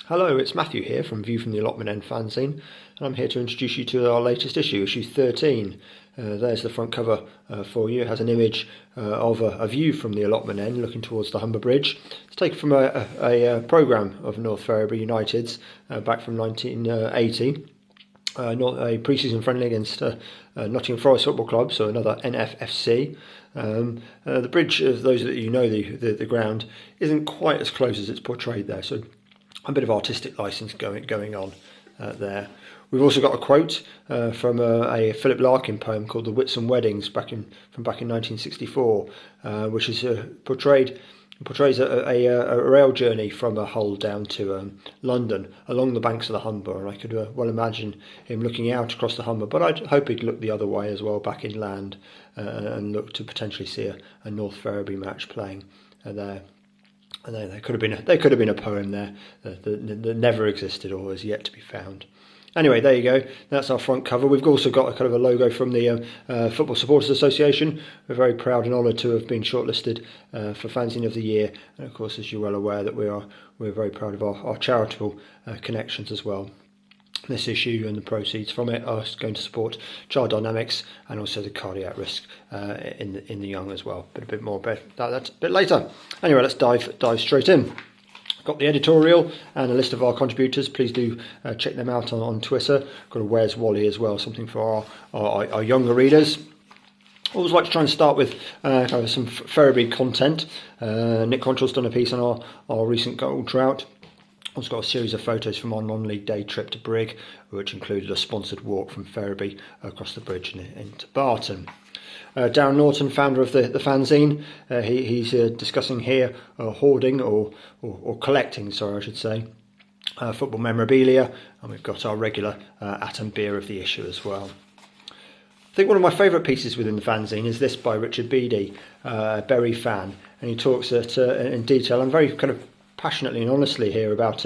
Hello, it's Matthew here from View from the Allotment End fanzine, and I'm here to introduce you to our latest issue, issue 13. There's the front cover for you. It has an image of a view from the Allotment End looking towards the Humber Bridge. It's taken from a programme of North Ferriby United's back from 1980. Not a pre-season friendly against Nottingham Forest Football Club, so another NFFC. The bridge, as those that you know the ground, isn't quite as close as it's portrayed there, so a bit of artistic license going on there. We've also got a quote from a Philip Larkin poem called "The Whitsun Weddings" back in 1964, which is portrays a rail journey from Hull down to London along the banks of the Humber, and I could well imagine him looking out across the Humber, but I'd hope he'd look the other way as well, back inland, and look to potentially see a North Ferriby match playing there. And there could have been a poem there that never existed or is yet to be found. Anyway, there you go. That's our front cover. We've also got a kind of a logo from the Football Supporters Association. We're very proud and honoured to have been shortlisted for Fanzine of the Year. And of course, as you're well aware, that we're very proud of our charitable connections as well. This issue and the proceeds from it are going to support child dynamics and also the cardiac risk in the young as well. But a bit more about that's a bit later. Anyway, let's dive straight in. Got the editorial and a list of our contributors. Please do check them out on Twitter. Got a Where's Wally as well, something for our younger readers. Always like to try and start with kind of some Ferriby content. Nick Contrell's done a piece on our recent gold drought. Also got a series of photos from our non-league day trip to Brigg, which included a sponsored walk from Ferriby across the bridge and into Barton. Darren Norton, founder of the fanzine, he's discussing here hoarding or collecting, I should say, football memorabilia, and we've got our regular Atom beer of the issue as well. I think one of my favourite pieces within the fanzine is this by Richard Beattie, Bury fan, and he talks in detail and very kind of passionately and honestly here about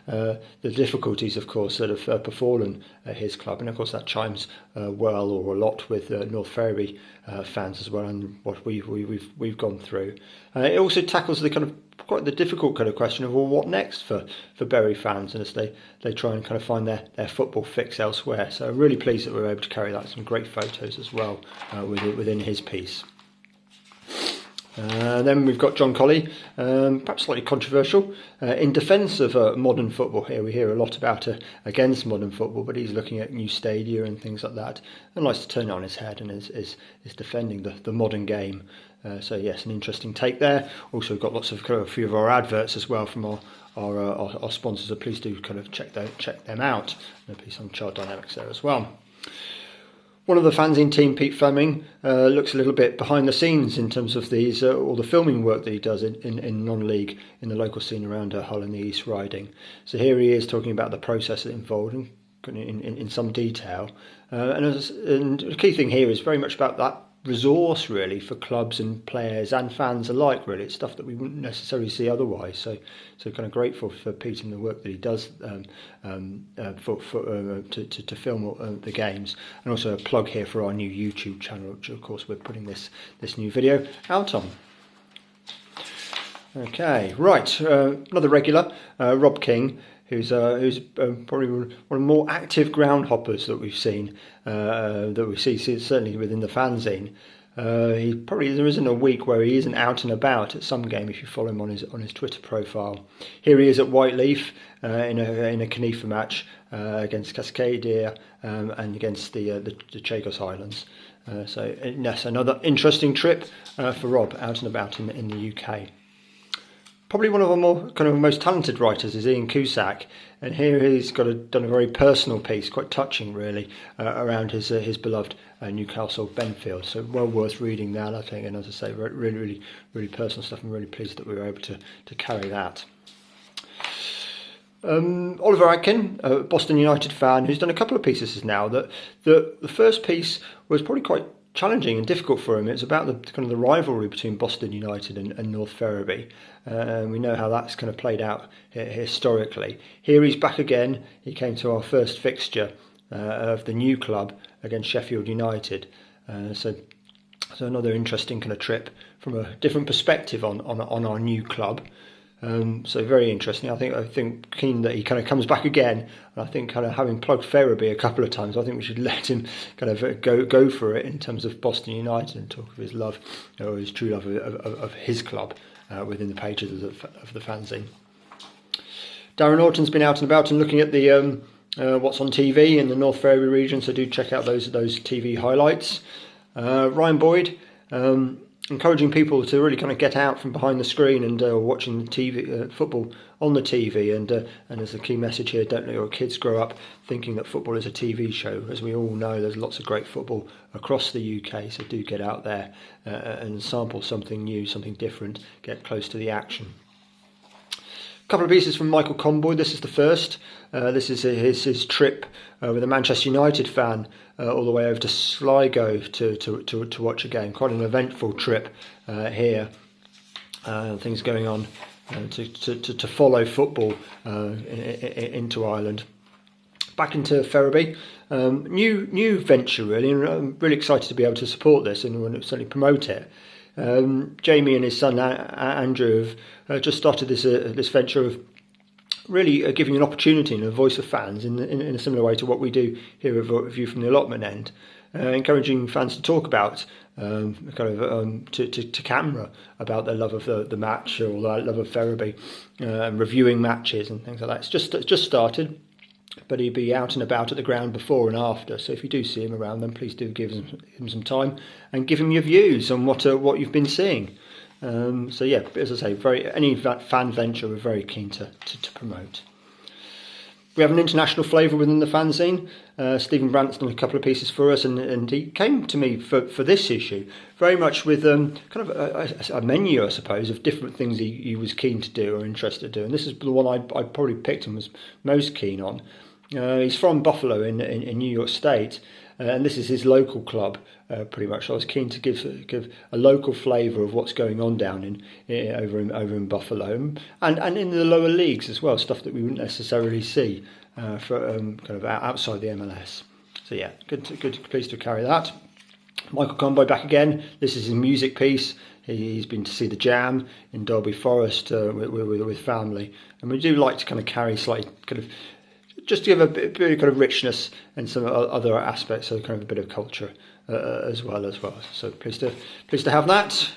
the difficulties, of course, that have befallen his club, and of course that chimes well or a lot with North Ferriby fans as well, and what we've gone through. It also tackles the kind of quite the difficult kind of question of, well, what next for Bury fans, and as they try and kind of find their football fix elsewhere. So I'm really pleased that we were able to carry that. Some great photos as well within his piece. Then we've got John Colley, perhaps slightly controversial, in defence of modern football here. We hear a lot about against modern football, but he's looking at new stadia and things like that, and likes to turn it on his head and is defending the modern game. So yes, an interesting take there. Also got lots of kind of a few of our adverts as well from our sponsors, so please do kind of check them out. And a piece on child dynamics there as well. One of the fanzine team, Pete Fleming, looks a little bit behind the scenes in terms of these all the filming work that he does in non-league in the local scene around Hull and the East Riding. So here he is talking about the process involved in some detail, and the key thing here is very much about that resource really for clubs and players and fans alike. Really, it's stuff that we wouldn't necessarily see otherwise. So kind of grateful for Pete and the work that he does to film the games, and also a plug here for our new YouTube channel, which of course we're putting this new video out on. Okay, right, another regular, Rob King, who's probably one of the more active ground hoppers that we've seen, that we see certainly within the fanzine. There isn't a week where he isn't out and about at some game if you follow him on his Twitter profile. Here he is at Whiteleaf in a Canifa match against Cascadia and against the Chagos Islands. So yes, another interesting trip for Rob out and about in the UK. Probably one of our more kind of most talented writers is Ian Cusack, and here he's done a very personal piece, quite touching really, around his beloved Newcastle Benfield. So well worth reading that, I think. And as I say, really personal stuff. I'm really pleased that we were able to carry that. Oliver Atkin, a Boston United fan, who's done a couple of pieces now. That the first piece was probably quite challenging and difficult for him. It's about the rivalry between Boston United and North Ferriby. We know how that's kind of played out historically. Here he's back again. He came to our first fixture of the new club against Sheffield United. So another interesting kind of trip from a different perspective on our new club. So very interesting. I think keen that he kind of comes back again. And I think kind of having plugged Ferriby a couple of times, I think we should let him kind of go for it in terms of Boston United and talk of his love, or his true love of his club within the pages of the fanzine. Darren Norton's been out and about and looking at the what's on TV in the North Ferriby region, so do check out those TV highlights. Ryan Boyd, encouraging people to really kind of get out from behind the screen and watching the TV football on the TV, and as a key message here, don't let your kids grow up thinking that football is a TV show. As we all know, there's lots of great football across the UK, so do get out there and sample something new, something different, get close to the action. A couple of pieces from Michael Conboy. This is the first. This is his trip with a Manchester United fan all the way over to Sligo to watch a game. Quite an eventful trip here. Things going on to follow football into Ireland. Back into Ferriby. New venture really, and I'm really excited to be able to support this and certainly promote it. Jamie and his son Andrew have just started this venture of really giving an opportunity and a voice of fans in a similar way to what we do here at View from the Allotment End, encouraging fans to talk about to camera about their love of the match or their love of Ferriby, reviewing matches and things like that. It's just started, but he'd be out and about at the ground before and after. So if you do see him around, then please do give him some time and give him your views on what you've been seeing. So yeah, as I say, any fan venture we're very keen to promote. We have an international flavour within the fanzine. Stephen Brandt's done a couple of pieces for us, and he came to me for this issue very much with kind of a menu, I suppose, of different things he was keen to do or interested to do. And this is the one I probably picked and was most keen on. He's from Buffalo in New York State, and this is his local club, pretty much. So I was keen to give a local flavour of what's going on down over in Buffalo, and in the lower leagues as well, stuff that we wouldn't necessarily see for kind of outside the MLS. So yeah, good, pleased to carry that. Michael Conboy back again. This is his music piece. He's been to see the Jam in Derby Forest with family, and we do like to kind of carry slightly kind of, just to give a bit of kind of richness and some other aspects, so kind of a bit of culture as well. So pleased to have that.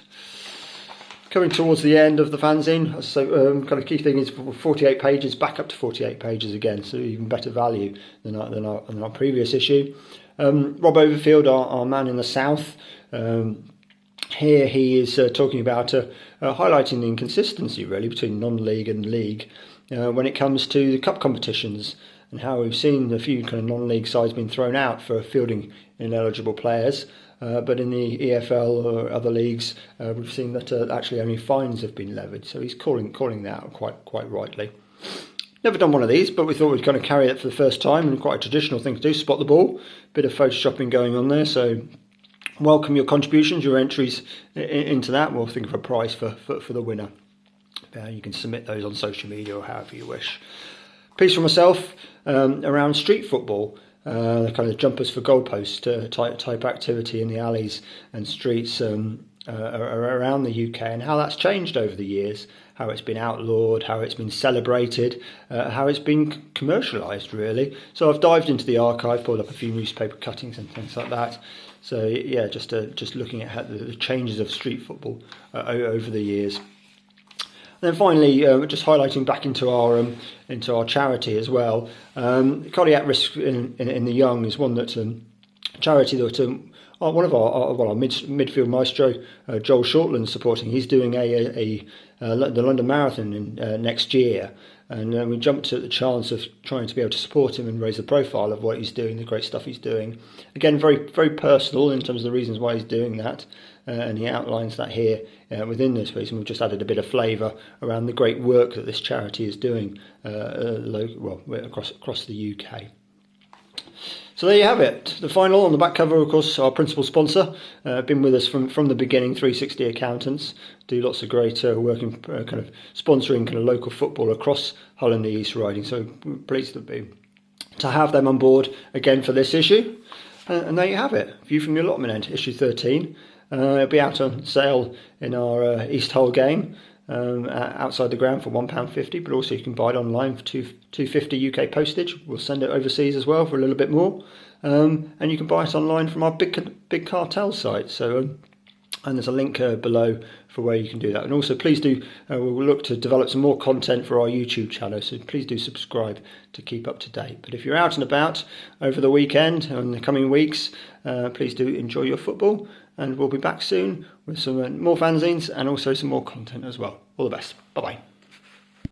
Coming towards the end of the fanzine, so kind of key thing is 48 pages, back up to 48 pages again, so even better value than our previous issue. Rob Overfield, our man in the south. Here he is talking about highlighting the inconsistency really between non-league and league when it comes to the cup competitions, and how we've seen a few kind of non-league sides being thrown out for fielding ineligible players, but in the EFL or other leagues we've seen that actually only fines have been levied. So he's calling that out quite rightly. Never done one of these, but we thought we'd kind of carry it for the first time, and quite a traditional thing to do, spot the ball. Bit of photoshopping going on there, so welcome your contributions, your entries into that. We'll think of a prize for the winner. You can submit those on social media or however you wish. Piece from myself around street football, the kind of jumpers for goalposts type activity in the alleys and streets around the UK, and how that's changed over the years, how it's been outlawed, how it's been celebrated, how it's been commercialised really. So I've dived into the archive, pulled up a few newspaper cuttings and things like that. So yeah, just looking at how the changes of street football over the years. And then finally, just highlighting back into our charity as well. Cardiac risk in the young is one that charity that one of our midfield maestro, Joel Shortland, supporting. He's doing the London Marathon next year, and we jumped at the chance of trying to be able to support him and raise the profile of what he's doing, the great stuff he's doing. Again, very very personal in terms of the reasons why he's doing that, and he outlines that here within this piece. And we've just added a bit of flavour around the great work that this charity is doing across the UK. So there you have it. The final on the back cover, of course, our principal sponsor, been with us from the beginning, 360 Accountants, do lots of great work in kind of sponsoring kind of local football across Hull and the East Riding. So pleased to have them on board again for this issue. And there you have it, View from the Allotment End, issue 13. It'll be out on sale in our East Hull game. outside the ground for £1.50, but also you can buy it online for £2.50 UK postage. We'll send it overseas as well for a little bit more, and you can buy it online from our big cartel site. So and there's a link below for where you can do that. And also please do, we'll look to develop some more content for our YouTube channel, so please do subscribe to keep up to date. But if you're out and about over the weekend and in the coming weeks, please do enjoy your football, and we'll be back soon with some more fanzines and also some more content as well. All the best. Bye bye.